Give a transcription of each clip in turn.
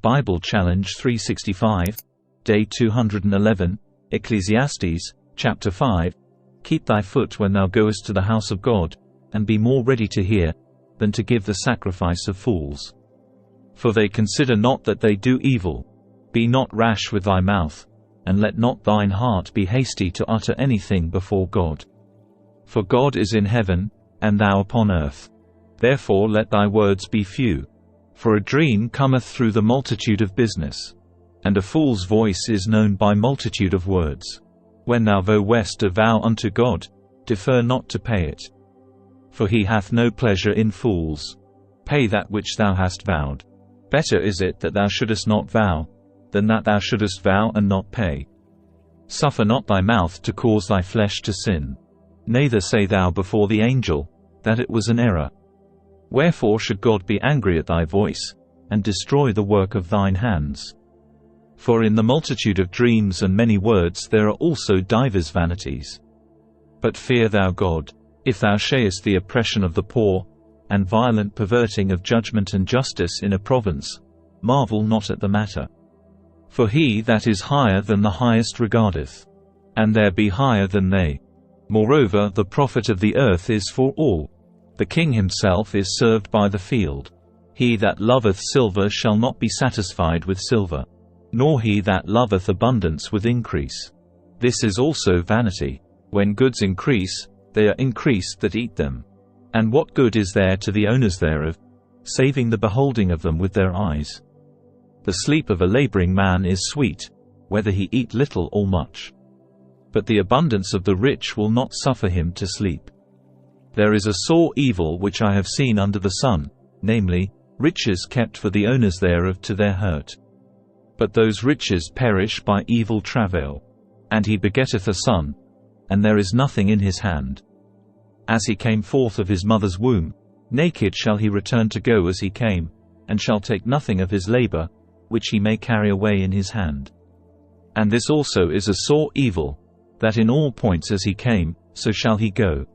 Bible Challenge 365, Day 211, Ecclesiastes, Chapter 5. Keep thy foot when thou goest to the house of God, and be more ready to hear, than to give the sacrifice of fools. For they consider not that they do evil. Be not rash with thy mouth, and let not thine heart be hasty to utter anything before God. For God is in heaven, and thou upon earth. Therefore let thy words be few. For a dream cometh through the multitude of business, and a fool's voice is known by multitude of words. When thou vowest a vow unto God, defer not to pay it. For he hath no pleasure in fools. Pay that which thou hast vowed. Better is it that thou shouldest not vow, than that thou shouldest vow and not pay. Suffer not thy mouth to cause thy flesh to sin. Neither say thou before the angel, that it was an error. Wherefore should God be angry at thy voice, and destroy the work of thine hands? For in the multitude of dreams and many words there are also divers vanities. But fear thou God, if thou shayest the oppression of the poor, and violent perverting of judgment and justice in a province, marvel not at the matter. For he that is higher than the highest regardeth, and there be higher than they. Moreover the profit of the earth is for all. The king himself is served by the field. He that loveth silver shall not be satisfied with silver, nor he that loveth abundance with increase. This is also vanity. When goods increase, they are increased that eat them. And what good is there to the owners thereof, saving the beholding of them with their eyes? The sleep of a laboring man is sweet, whether he eat little or much. But the abundance of the rich will not suffer him to sleep. There is a sore evil which I have seen under the sun, namely, riches kept for the owners thereof to their hurt. But those riches perish by evil travail. And he begetteth a son, and there is nothing in his hand. As he came forth of his mother's womb, naked shall he return to go as he came, and shall take nothing of his labor, which he may carry away in his hand. And this also is a sore evil, that in all points as he came, so shall he go.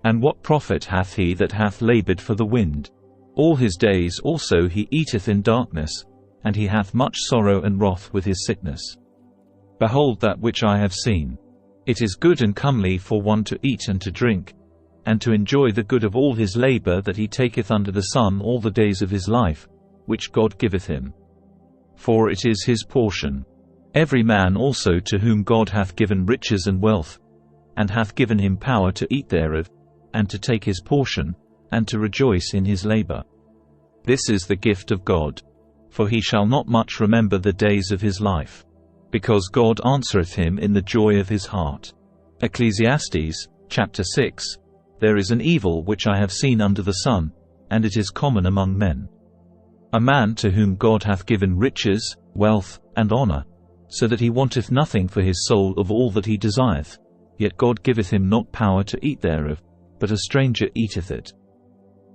And what profit hath he that hath labored for the wind? All his days also he eateth in darkness, and he hath much sorrow and wrath with his sickness. Behold that which I have seen. It is good and comely for one to eat and to drink, and to enjoy the good of all his labor that he taketh under the sun all the days of his life, which God giveth him. For it is his portion. Every man also to whom God hath given riches and wealth, and hath given him power to eat thereof, and to take his portion, and to rejoice in his labor. This is the gift of God. For he shall not much remember the days of his life, because God answereth him in the joy of his heart. Ecclesiastes, Chapter 6. There is an evil which I have seen under the sun, and it is common among men. A man to whom God hath given riches, wealth, and honor, so that he wanteth nothing for his soul of all that he desireth, yet God giveth him not power to eat thereof, but a stranger eateth it.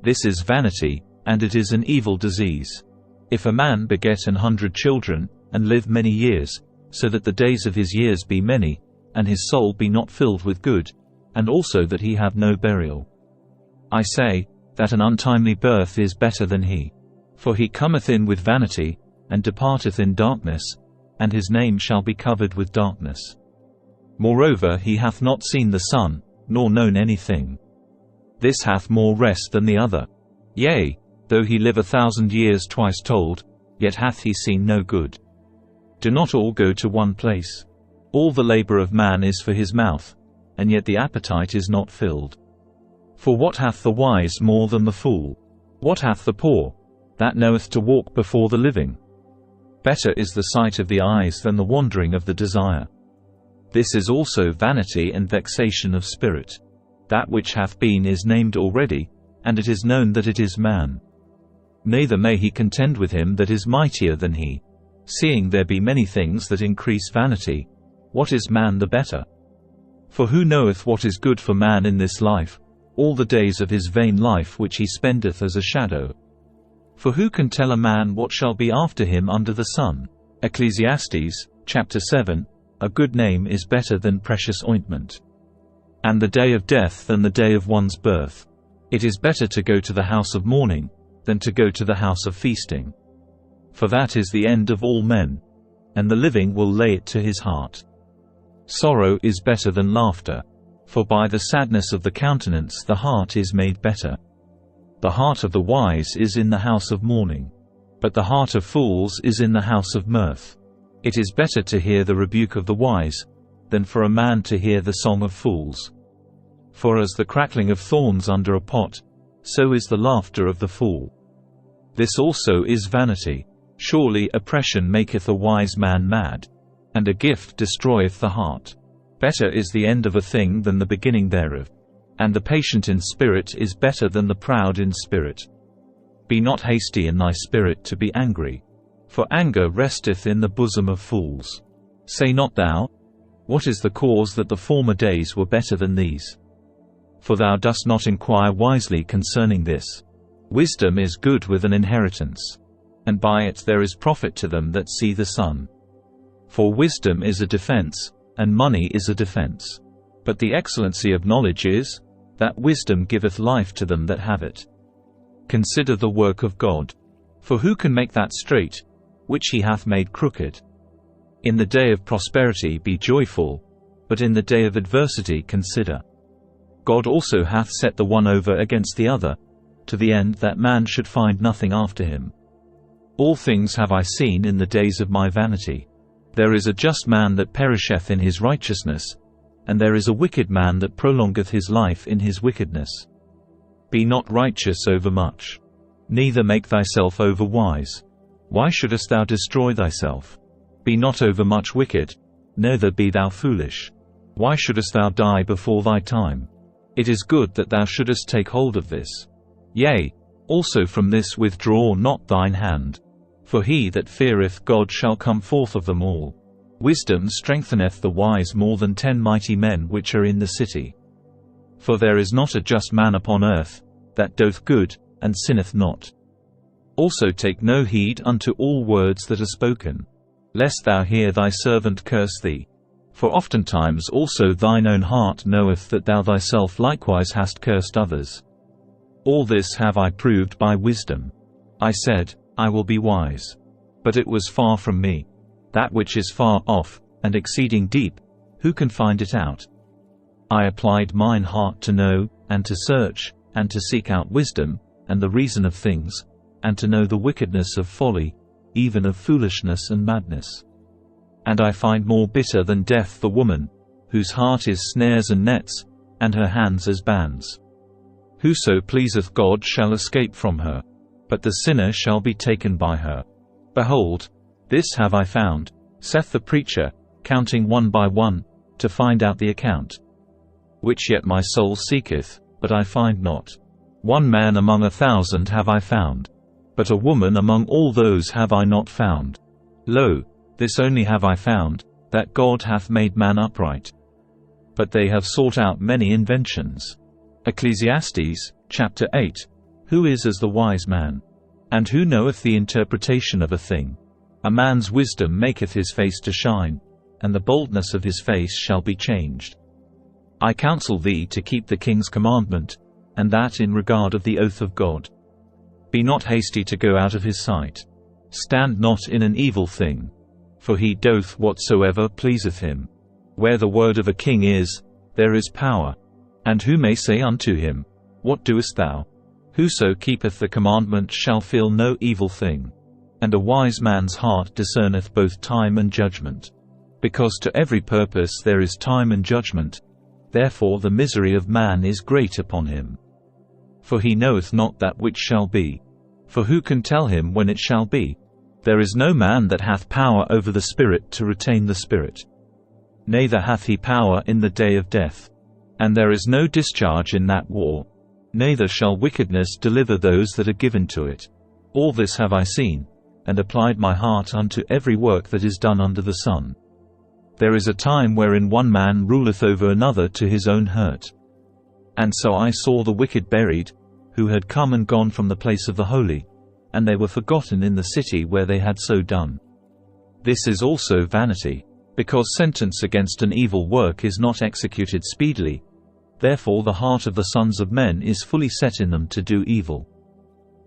This is vanity, and it is an evil disease. If a man beget 100 children, and live many years, so that the days of his years be many, and his soul be not filled with good, and also that he have no burial. I say, that an untimely birth is better than he. For he cometh in with vanity, and departeth in darkness, and his name shall be covered with darkness. Moreover he hath not seen the sun, nor known anything. This hath more rest than the other. Yea, though he live 1,000 years twice told, yet hath he seen no good. Do not all go to one place. All the labor of man is for his mouth, and yet the appetite is not filled. For what hath the wise more than the fool? What hath the poor, that knoweth to walk before the living? Better is the sight of the eyes than the wandering of the desire. This is also vanity and vexation of spirit. That which hath been is named already, and it is known that it is man. Neither may he contend with him that is mightier than he. Seeing there be many things that increase vanity, what is man the better? For who knoweth what is good for man in this life, all the days of his vain life which he spendeth as a shadow? For who can tell a man what shall be after him under the sun? Ecclesiastes, Chapter 7. A good name is better than precious ointment, and the day of death than the day of one's birth. It is better to go to the house of mourning, than to go to the house of feasting. for that is the end of all men, and the living will lay it to his heart. Sorrow is better than laughter, for by the sadness of the countenance the heart is made better. The heart of the wise is in the house of mourning, but the heart of fools is in the house of mirth. It is better to hear the rebuke of the wise, than for a man to hear the song of fools. For as the crackling of thorns under a pot, so is the laughter of the fool. This also is vanity. Surely oppression maketh a wise man mad, and a gift destroyeth the heart. Better is the end of a thing than the beginning thereof, and the patient in spirit is better than the proud in spirit. Be not hasty in thy spirit to be angry, for anger resteth in the bosom of fools. Say not thou, what is the cause that the former days were better than these? For thou dost not inquire wisely concerning this. Wisdom is good with an inheritance, and by it there is profit to them that see the sun. For wisdom is a defense, and money is a defense. But the excellency of knowledge is, that wisdom giveth life to them that have it. Consider the work of God. For who can make that straight, which he hath made crooked? In the day of prosperity be joyful, but in the day of adversity consider. God also hath set the one over against the other, to the end that man should find nothing after him. All things have I seen in the days of my vanity. There is a just man that perisheth in his righteousness, and there is a wicked man that prolongeth his life in his wickedness. Be not righteous over much, neither make thyself over wise. Why shouldest thou destroy thyself? Be not over much wicked, neither be thou foolish. Why shouldest thou die before thy time? It is good that thou shouldest take hold of this. Yea, also from this withdraw not thine hand. For he that feareth God shall come forth of them all. Wisdom strengtheneth the wise more than 10 mighty men which are in the city. For there is not a just man upon earth, that doth good, and sinneth not. Also take no heed unto all words that are spoken, lest thou hear thy servant curse thee. For oftentimes also thine own heart knoweth that thou thyself likewise hast cursed others. All this have I proved by wisdom. I said, I will be wise. But it was far from me. That which is far off, and exceeding deep, who can find it out? I applied mine heart to know, and to search, and to seek out wisdom, and the reason of things, and to know the wickedness of folly, even of foolishness and madness. And I find more bitter than death the woman, whose heart is snares and nets, and her hands as bands. Whoso pleaseth God shall escape from her, but the sinner shall be taken by her. Behold, this have I found, saith the preacher, counting one by one, to find out the account. Which yet my soul seeketh, but I find not. One man among 1,000 have I found, but a woman among all those have I not found. Lo, this only have I found, that God hath made man upright. But they have sought out many inventions. Ecclesiastes, chapter 8. Who is as the wise man? And who knoweth the interpretation of a thing? A man's wisdom maketh his face to shine, and the boldness of his face shall be changed. I counsel thee to keep the king's commandment, and that in regard of the oath of God. Be not hasty to go out of his sight. Stand not in an evil thing, for he doth whatsoever pleaseth him. Where the word of a king is, there is power. And who may say unto him, What doest thou? Whoso keepeth the commandment shall feel no evil thing. And a wise man's heart discerneth both time and judgment. Because to every purpose there is time and judgment, therefore the misery of man is great upon him. For he knoweth not that which shall be. For who can tell him when it shall be? There is no man that hath power over the spirit to retain the spirit. Neither hath he power in the day of death. And there is no discharge in that war. Neither shall wickedness deliver those that are given to it. All this have I seen, and applied my heart unto every work that is done under the sun. There is a time wherein one man ruleth over another to his own hurt. And so I saw the wicked buried, who had come and gone from the place of the holy, and they were forgotten in the city where they had so done. This is also vanity, because sentence against an evil work is not executed speedily. Therefore the heart of the sons of men is fully set in them to do evil.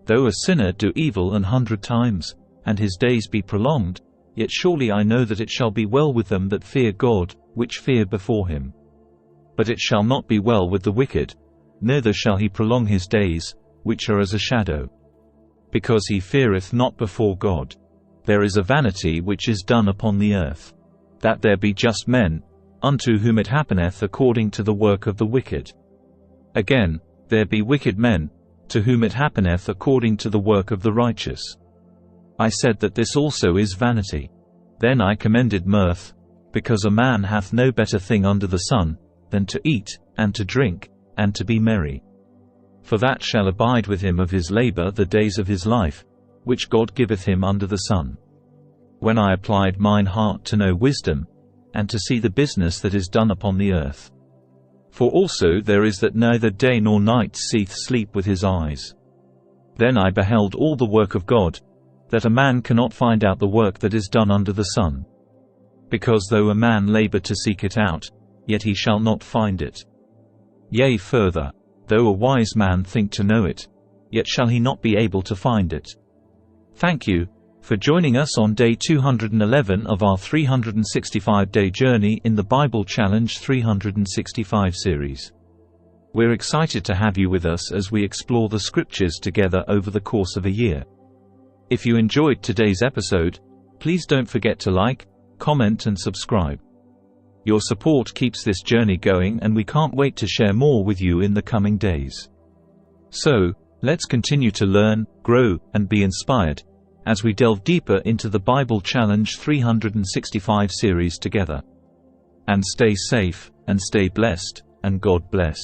Though a sinner do evil 100 times, and his days be prolonged, yet surely I know that it shall be well with them that fear God, which fear before him. But it shall not be well with the wicked, neither shall he prolong his days, which are as a shadow. Because he feareth not before God. There is a vanity which is done upon the earth, that there be just men, unto whom it happeneth according to the work of the wicked. Again, there be wicked men, to whom it happeneth according to the work of the righteous. I said that this also is vanity. Then I commended mirth, because a man hath no better thing under the sun, than to eat, and to drink, and to be merry. For that shall abide with him of his labor the days of his life, which God giveth him under the sun. When I applied mine heart to know wisdom, and to see the business that is done upon the earth. For also there is that neither day nor night seeth sleep with his eyes. Then I beheld all the work of God, that a man cannot find out the work that is done under the sun. Because though a man labor to seek it out, yet he shall not find it. Yea further, though a wise man think to know it, yet shall he not be able to find it. Thank you for joining us on day 211 of our 365-day journey in the Bible Challenge 365 series. We're excited to have you with us as we explore the scriptures together over the course of a year. If you enjoyed today's episode, please don't forget to like, comment and subscribe. Your support keeps this journey going, and we can't wait to share more with you in the coming days. So, let's continue to learn, grow, and be inspired as we delve deeper into the Bible Challenge 365 series together. And stay safe, and stay blessed, and God bless.